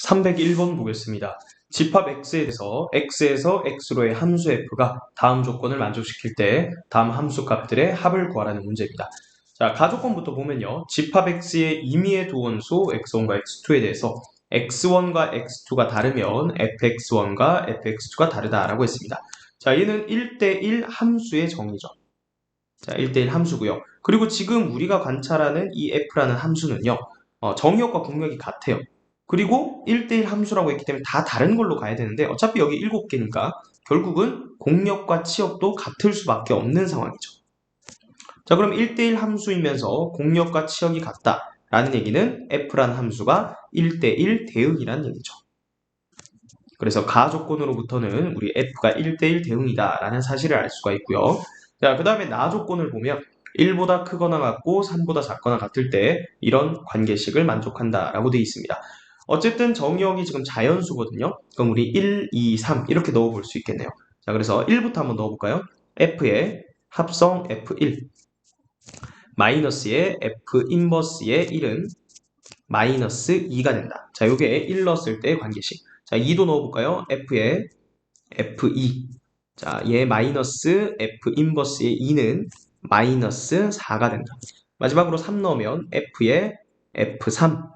301번 보겠습니다. 집합 x에 대해서 x에서 x로의 함수 f가 다음 조건을 만족시킬 때 다음 함수 값들의 합을 구하라는 문제입니다. 자, 가조건부터 보면요. 집합 x의 임의의 두 원소 x1과 x2에 대해서 x1과 x2가 다르면 fx1과 fx2가 다르다라고 했습니다. 자, 얘는 1대1 함수의 정의죠. 자, 1대1 함수고요. 그리고 지금 우리가 관찰하는 이 f라는 함수는요. 정의역과 공역이 같아요. 그리고 1대1 함수라고 했기 때문에 다 다른 걸로 가야 되는데 어차피 여기 7개니까 결국은 공역과 치역도 같을 수밖에 없는 상황이죠. 자, 그럼 1대1 함수이면서 공역과 치역이 같다라는 얘기는 f라는 함수가 1대1 대응이라는 얘기죠. 그래서 가조건으로부터는 우리 f가 1대1 대응이다라는 사실을 알 수가 있고요. 자, 그 다음에 나 조건을 보면 1보다 크거나 같고 3보다 작거나 같을 때 이런 관계식을 만족한다라고 되어 있습니다. 어쨌든 정의역이 지금 자연수거든요. 그럼 우리 1, 2, 3 이렇게 넣어볼 수 있겠네요. 자, 그래서 1부터 한번 넣어볼까요? f의 합성 f1 마이너스의 f 인버스의 1은 마이너스 2가 된다. 자, 요게 1 넣었을 때의 관계식. 자, 2도 넣어볼까요? f의 f2 자, 얘 마이너스 f 인버스의 2는 마이너스 4가 된다. 마지막으로 3 넣으면 f의 f3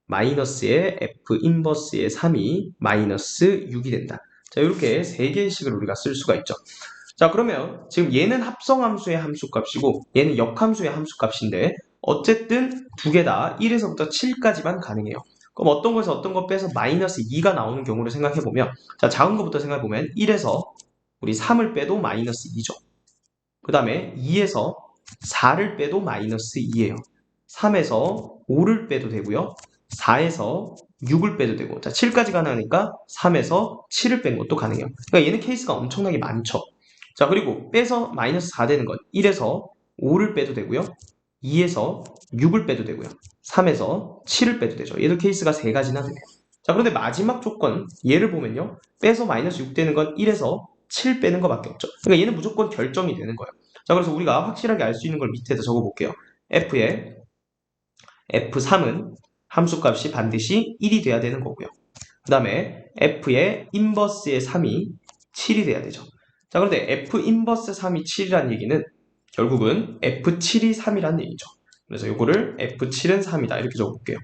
마이너스의 f 인버스의 3이 마이너스 6이 된다. 자, 이렇게 3개의 식을 우리가 쓸 수가 있죠. 자, 그러면 지금 얘는 합성함수의 함수값이고 얘는 역함수의 함수값인데 어쨌든 두 개 다 1에서부터 7까지만 가능해요. 그럼 어떤 거에서 어떤 거 빼서 마이너스 2가 나오는 경우를 생각해보면 자, 작은 거부터 생각해보면 1에서 우리 3을 빼도 마이너스 2죠. 그 다음에 2에서 4를 빼도 마이너스 2예요. 3에서 5를 빼도 되고요. 4에서 6을 빼도 되고 자, 7까지 가능하니까 3에서 7을 뺀 것도 가능해요. 그러니까 얘는 케이스가 엄청나게 많죠. 자, 그리고 빼서 마이너스 4 되는 건 1에서 5를 빼도 되고요. 2에서 6을 빼도 되고요. 3에서 7을 빼도 되죠. 얘도 케이스가 3가지나 되네요. 자, 그런데 마지막 조건 얘를 보면요. 빼서 마이너스 6 되는 건 1에서 7 빼는 것밖에 없죠. 그러니까 얘는 무조건 결정이 되는 거예요. 자, 그래서 우리가 확실하게 알 수 있는 걸 밑에다 적어볼게요. f의 f3은 함수값이 반드시 1이 돼야 되는 거고요. 그 다음에 f의 인버스의 3이 7이 돼야 되죠. 자, 그런데 f 인버스 3이 7이라는 얘기는 결국은 f7이 3이라는 얘기죠. 그래서 이거를 f7은 3이다 이렇게 적어볼게요.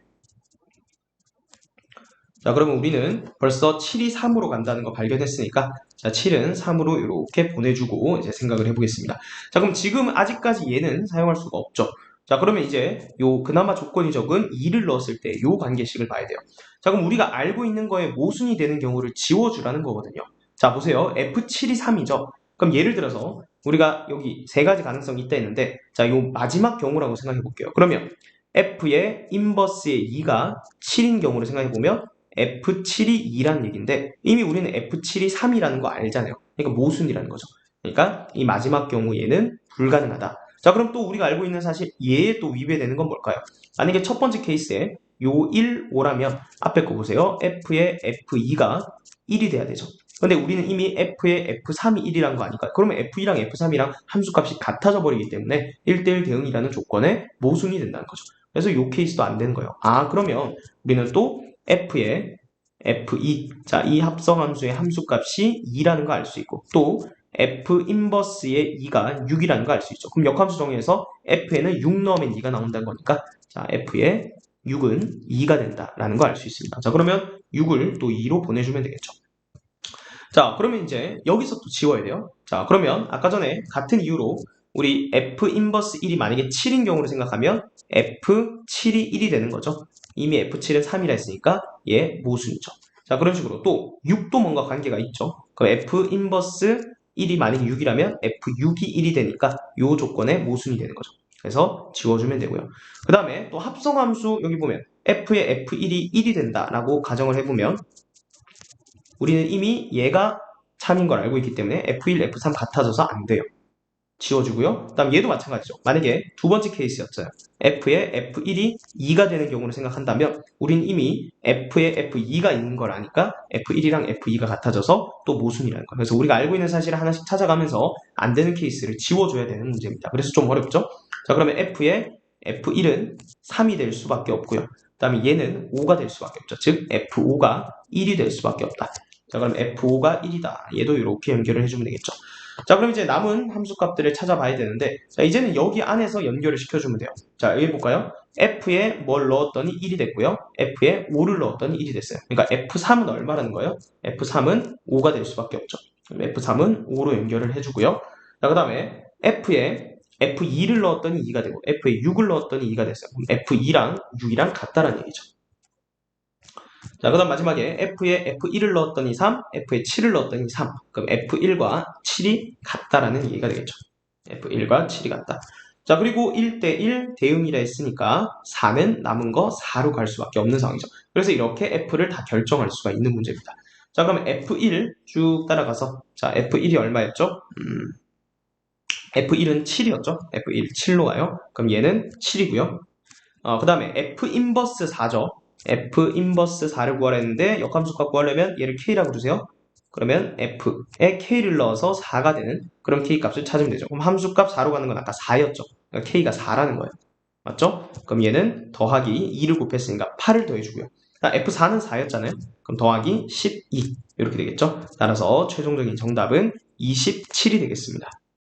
자, 그러면 우리는 벌써 7이 3으로 간다는 거 발견했으니까 자, 7은 3으로 이렇게 보내주고 이제 생각을 해보겠습니다. 자, 그럼 지금 아직까지 얘는 사용할 수가 없죠. 자, 그러면 이제 요 그나마 조건이 적은 2를 넣었을 때 요 관계식을 봐야 돼요. 자, 그럼 우리가 알고 있는 거에 모순이 되는 경우를 지워주라는 거거든요. 자, 보세요. F7이 3이죠. 그럼 예를 들어서 우리가 여기 3가지 가능성이 있다 했는데 자, 요 마지막 경우라고 생각해 볼게요. 그러면 F의 인버스의 2가 7인 경우를 생각해 보면 F7이 2라는 얘기인데 이미 우리는 F7이 3이라는 거 알잖아요. 그러니까 모순이라는 거죠. 그러니까 이 마지막 경우 얘는 불가능하다. 자, 그럼 또 우리가 알고 있는 사실 얘에 또 위배되는 건 뭘까요? 만약에 첫 번째 케이스에 요 1, 5라면 앞에 거 보세요. F의 F2가 1이 돼야 되죠. 근데 우리는 이미 F의 F3이 1이란 거 아닐까요? 그러면 F2랑 F3이랑 함수값이 같아져 버리기 때문에 1대1 대응이라는 조건에 모순이 된다는 거죠. 그래서 요 케이스도 안 되는 거예요. 아, 그러면 우리는 또 F의 F2, 자, 이 합성함수의 함수값이 2라는 거 알 수 있고 또 F 인버스의 2가 6이라는 거 알 수 있죠. 그럼 역함수 정의에서 F에는 6 넣으면 2가 나온다는 거니까 자, F의 6은 2가 된다라는 거 알 수 있습니다. 자, 그러면 6을 또 2로 보내주면 되겠죠. 자, 그러면 이제 여기서 또 지워야 돼요. 자, 그러면 아까 전에 같은 이유로 우리 F 인버스 1이 만약에 7인 경우를 생각하면 F7이 1이 되는 거죠. 이미 F7은 3이라 했으니까 얘 모순이죠. 자, 그런 식으로 또 6도 뭔가 관계가 있죠. 그럼 F 인버스 1이 만약에 6이라면 F6이 1이 되니까 이 조건에 모순이 되는 거죠. 그래서 지워주면 되고요. 그 다음에 또 합성함수 여기 보면 F의 F1이 1이 된다라고 가정을 해보면 우리는 이미 얘가 참인 걸 알고 있기 때문에 F1, F3 같아져서 안 돼요. 지워주고요. 그 다음 얘도 마찬가지죠. 만약에 두 번째 케이스였어요. F의 F1이 2가 되는 경우를 생각한다면 우리는 이미 F의 F2가 있는 걸 아니까 F1이랑 F2가 같아져서 또 모순이라는 거예요. 그래서 우리가 알고 있는 사실을 하나씩 찾아가면서 안 되는 케이스를 지워줘야 되는 문제입니다. 그래서 좀 어렵죠? 자, 그러면 F의 F1은 3이 될 수밖에 없고요. 그 다음에 얘는 5가 될 수밖에 없죠. 즉 F5가 1이 될 수밖에 없다. 자, 그럼 F5가 1이다. 얘도 이렇게 연결을 해주면 되겠죠. 자, 그럼 이제 남은 함수값들을 찾아봐야 되는데, 자, 이제는 여기 안에서 연결을 시켜주면 돼요. 자, 여기 볼까요? F에 뭘 넣었더니 1이 됐고요. F에 5를 넣었더니 1이 됐어요. 그러니까 F3은 얼마라는 거예요? F3은 5가 될 수밖에 없죠. 그럼 F3은 5로 연결을 해주고요. 자, 그 다음에 F에 F2를 넣었더니 2가 되고, F에 6을 넣었더니 2가 됐어요. 그럼 F2랑 6이랑 같다라는 얘기죠. 자, 그 다음 마지막에 F에 F1을 넣었더니 3, F에 7을 넣었더니 3. 그럼 F1과 7이 같다라는 얘기가 되겠죠. F1과 7이 같다. 자, 그리고 1대1 대응이라 했으니까 4는 남은 거 4로 갈 수밖에 없는 상황이죠. 그래서 이렇게 F를 다 결정할 수가 있는 문제입니다. 자, 그러면 F1 쭉 따라가서, 자, F1이 얼마였죠? F1은 7이었죠? F1 7로 가요. 그럼 얘는 7이고요. 그 다음에 F 인버스 4죠. F 인버스 4를 구하려 했는데 역함수값 구하려면 얘를 K라고 주세요. 그러면 F에 K를 넣어서 4가 되는 그런 K 값을 찾으면 되죠. 그럼 함수값 4로 가는 건 아까 4였죠. 그러니까 K가 4라는 거예요. 맞죠? 그럼 얘는 더하기 2를 곱했으니까 8을 더해주고요. F4는 4였잖아요. 그럼 더하기 12 이렇게 되겠죠. 따라서 최종적인 정답은 27이 되겠습니다.